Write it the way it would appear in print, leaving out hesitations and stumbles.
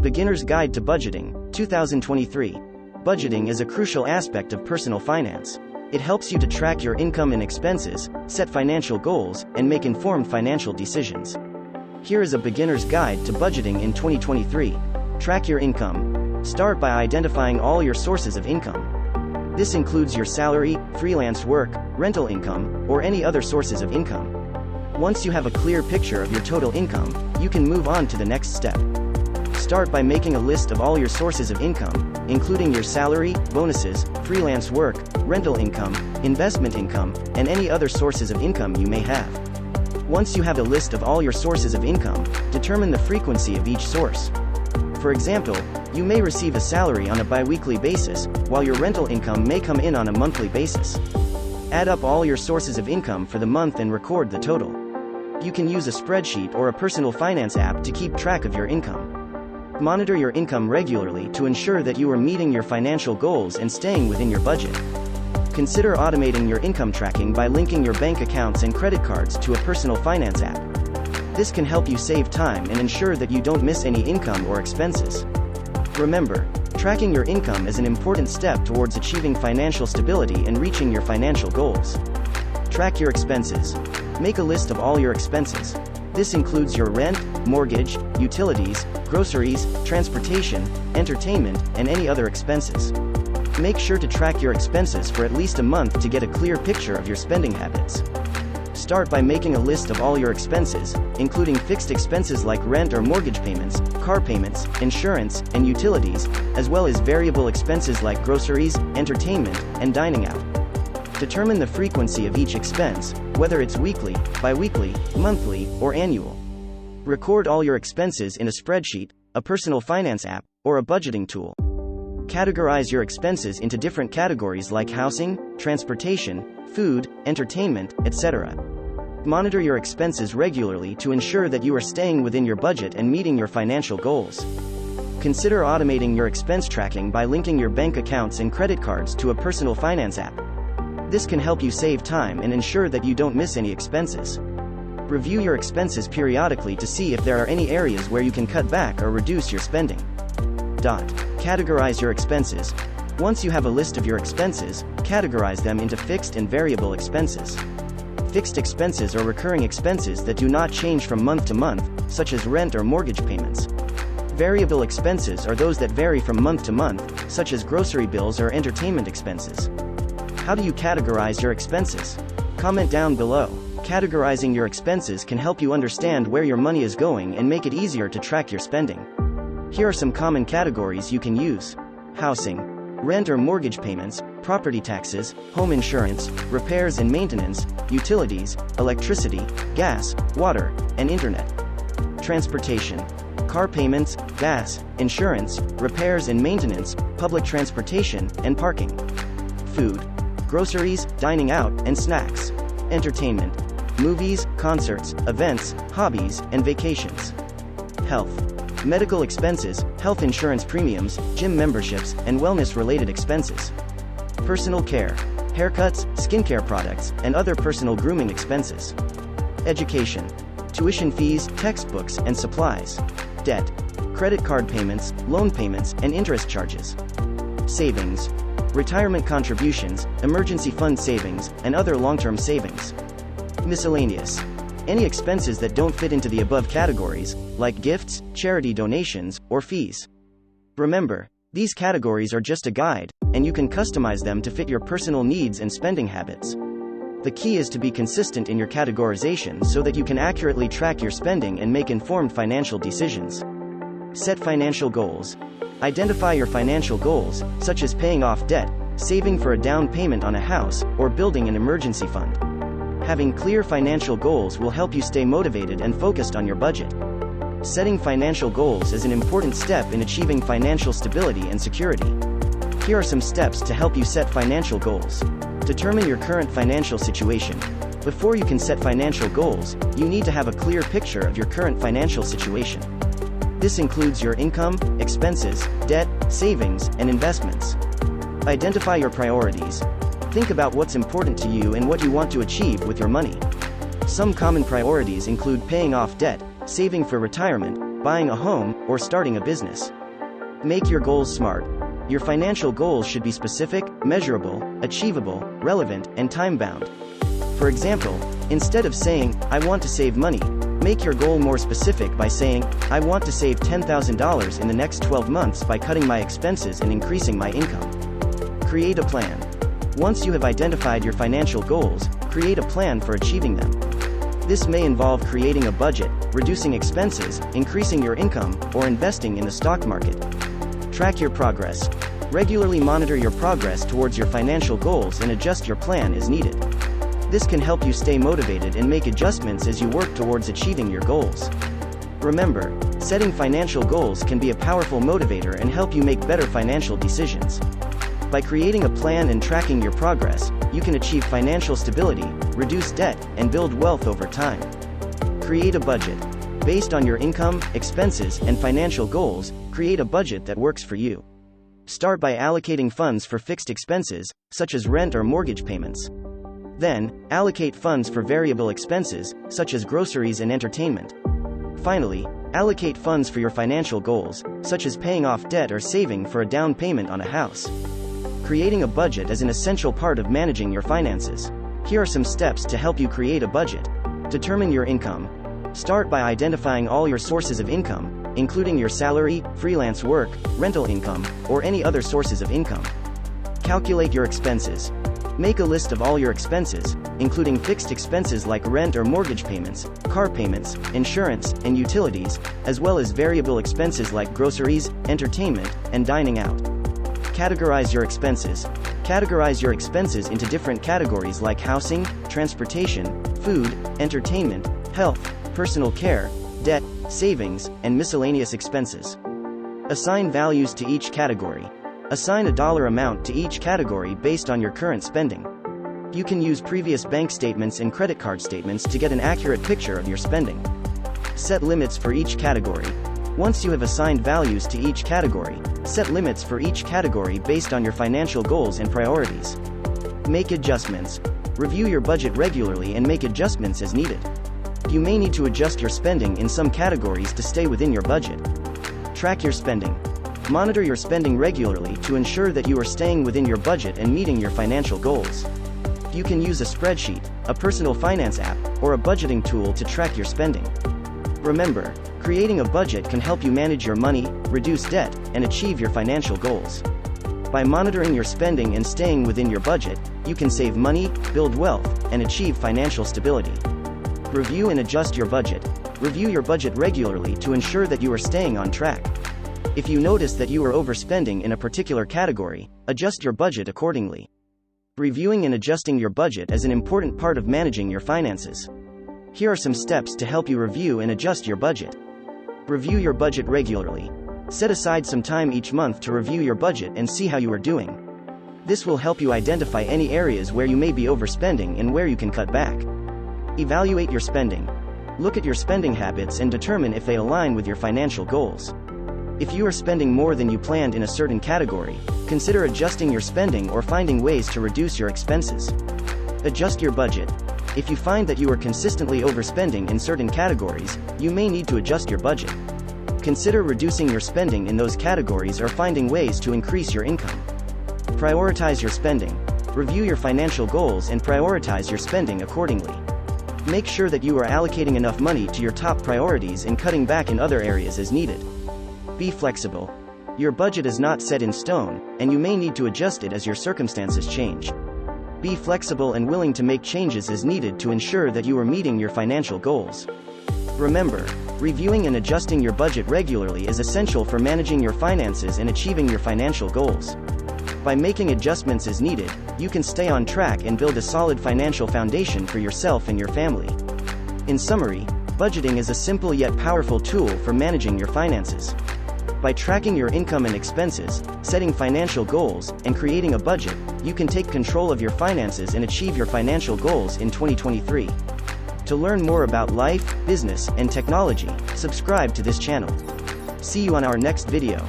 Beginner's Guide to Budgeting, 2023. Budgeting is a crucial aspect of personal finance. It helps you to track your income and expenses, set financial goals, and make informed financial decisions. Here is a beginner's guide to budgeting in 2023. Track your income. Start by identifying all your sources of income. This includes your salary, freelance work, rental income, or any other sources of income. Once you have a clear picture of your total income, you can move on to the next step. Start by making a list of all your sources of income, including your salary, bonuses, freelance work, rental income, investment income, and any other sources of income you may have. Once you have a list of all your sources of income, determine the frequency of each source. For example, you may receive a salary on a bi-weekly basis, while your rental income may come in on a monthly basis. Add up all your sources of income for the month and record the total. You can use a spreadsheet or a personal finance app to keep track of your income. Monitor your income regularly to ensure that you are meeting your financial goals and staying within your budget. Consider automating your income tracking by linking your bank accounts and credit cards to a personal finance app. This can help you save time and ensure that you don't miss any income or expenses. Remember, tracking your income is an important step towards achieving financial stability and reaching your financial goals. Track your expenses. Make a list of all your expenses. This includes your rent, mortgage, utilities, groceries, transportation, entertainment, and any other expenses. Make sure to track your expenses for at least a month to get a clear picture of your spending habits. Start by making a list of all your expenses, including fixed expenses like rent or mortgage payments, car payments, insurance, and utilities, as well as variable expenses like groceries, entertainment, and dining out. Determine the frequency of each expense, whether it's weekly, bi-weekly, monthly, or annual. Record all your expenses in a spreadsheet, a personal finance app, or a budgeting tool. Categorize your expenses into different categories like housing, transportation, food, entertainment, etc. Monitor your expenses regularly to ensure that you are staying within your budget and meeting your financial goals. Consider automating your expense tracking by linking your bank accounts and credit cards to a personal finance app. This can help you save time and ensure that you don't miss any expenses. Review your expenses periodically to see if there are any areas where you can cut back or reduce your spending. Categorize your expenses. Once you have a list of your expenses, categorize them into fixed and variable expenses. Fixed expenses are recurring expenses that do not change from month to month, such as rent or mortgage payments. Variable expenses are those that vary from month to month, such as grocery bills or entertainment expenses. How do you categorize your expenses? Comment down below. Categorizing your expenses can help you understand where your money is going and make it easier to track your spending. Here are some common categories you can use. Housing, rent or mortgage payments, property taxes, home insurance, repairs and maintenance, utilities, electricity, gas, water, and internet. Transportation, car payments, gas, insurance, repairs and maintenance, public transportation, and parking. Food, groceries, dining out, and snacks. Entertainment, movies, concerts, events, hobbies, and vacations. Health, medical expenses, health insurance premiums, gym memberships, and wellness-related expenses. Personal care, haircuts, skincare products, and other personal grooming expenses. Education, tuition fees, textbooks, and supplies. Debt, credit card payments, loan payments, and interest charges. Savings, retirement contributions, emergency fund savings, and other long-term savings. Miscellaneous, any expenses that don't fit into the above categories, like gifts, charity donations, or fees. Remember, these categories are just a guide, and you can customize them to fit your personal needs and spending habits. The key is to be consistent in your categorization so that you can accurately track your spending and make informed financial decisions. Set financial goals. Identify your financial goals, such as paying off debt, saving for a down payment on a house, or building an emergency fund. Having clear financial goals will help you stay motivated and focused on your budget. Setting financial goals is an important step in achieving financial stability and security. Here are some steps to help you set financial goals. Determine your current financial situation. Before you can set financial goals, you need to have a clear picture of your current financial situation. This includes your income, expenses, debt, savings, and investments. Identify your priorities. Think about what's important to you and what you want to achieve with your money. Some common priorities include paying off debt, saving for retirement, buying a home, or starting a business. Make your goals SMART. Your financial goals should be specific, measurable, achievable, relevant, and time-bound. For example, instead of saying, "I want to save money," make your goal more specific by saying, "I want to save $10,000 in the next 12 months by cutting my expenses and increasing my income." Create a plan. Once you have identified your financial goals, create a plan for achieving them. This may involve creating a budget, reducing expenses, increasing your income, or investing in the stock market. Track your progress. Regularly monitor your progress towards your financial goals and adjust your plan as needed. This can help you stay motivated and make adjustments as you work towards achieving your goals. Remember, setting financial goals can be a powerful motivator and help you make better financial decisions. By creating a plan and tracking your progress, you can achieve financial stability, reduce debt, and build wealth over time. Create a budget. Based on your income, expenses, and financial goals, create a budget that works for you. Start by allocating funds for fixed expenses, such as rent or mortgage payments. Then, allocate funds for variable expenses, such as groceries and entertainment. Finally, allocate funds for your financial goals, such as paying off debt or saving for a down payment on a house. Creating a budget is an essential part of managing your finances. Here are some steps to help you create a budget. Determine your income. Start by identifying all your sources of income, including your salary, freelance work, rental income, or any other sources of income. Calculate your expenses. Make a list of all your expenses, including fixed expenses like rent or mortgage payments, car payments, insurance, and utilities, as well as variable expenses like groceries, entertainment, and dining out. Categorize your expenses. Categorize your expenses into different categories like housing, transportation, food, entertainment, health, personal care, debt, savings, and miscellaneous expenses. Assign values to each category. Assign a dollar amount to each category based on your current spending. You can use previous bank statements and credit card statements to get an accurate picture of your spending. Set limits for each category. Once you have assigned values to each category, set limits for each category based on your financial goals and priorities. Make adjustments. Review your budget regularly and make adjustments as needed. You may need to adjust your spending in some categories to stay within your budget. Track your spending. Monitor your spending regularly to ensure that you are staying within your budget and meeting your financial goals. You can use a spreadsheet, a personal finance app, or a budgeting tool to track your spending. Remember, creating a budget can help you manage your money, reduce debt, and achieve your financial goals. By monitoring your spending and staying within your budget, you can save money, build wealth, and achieve financial stability. Review and adjust your budget. Review your budget regularly to ensure that you are staying on track. If you notice that you are overspending in a particular category, adjust your budget accordingly. Reviewing and adjusting your budget is an important part of managing your finances. Here are some steps to help you review and adjust your budget. Review your budget regularly. Set aside some time each month to review your budget and see how you are doing. This will help you identify any areas where you may be overspending and where you can cut back. Evaluate your spending. Look at your spending habits and determine if they align with your financial goals. If you are spending more than you planned in a certain category, consider adjusting your spending or finding ways to reduce your expenses. Adjust your budget. If you find that you are consistently overspending in certain categories, you may need to adjust your budget. Consider reducing your spending in those categories or finding ways to increase your income. Prioritize your spending. Review your financial goals and prioritize your spending accordingly. Make sure that you are allocating enough money to your top priorities and cutting back in other areas as needed. Be flexible. Your budget is not set in stone, and you may need to adjust it as your circumstances change. Be flexible and willing to make changes as needed to ensure that you are meeting your financial goals. Remember, reviewing and adjusting your budget regularly is essential for managing your finances and achieving your financial goals. By making adjustments as needed, you can stay on track and build a solid financial foundation for yourself and your family. In summary, budgeting is a simple yet powerful tool for managing your finances. By tracking your income and expenses, setting financial goals, and creating a budget, you can take control of your finances and achieve your financial goals in 2023. To learn more about life, business, and technology, subscribe to this channel. See you on our next video.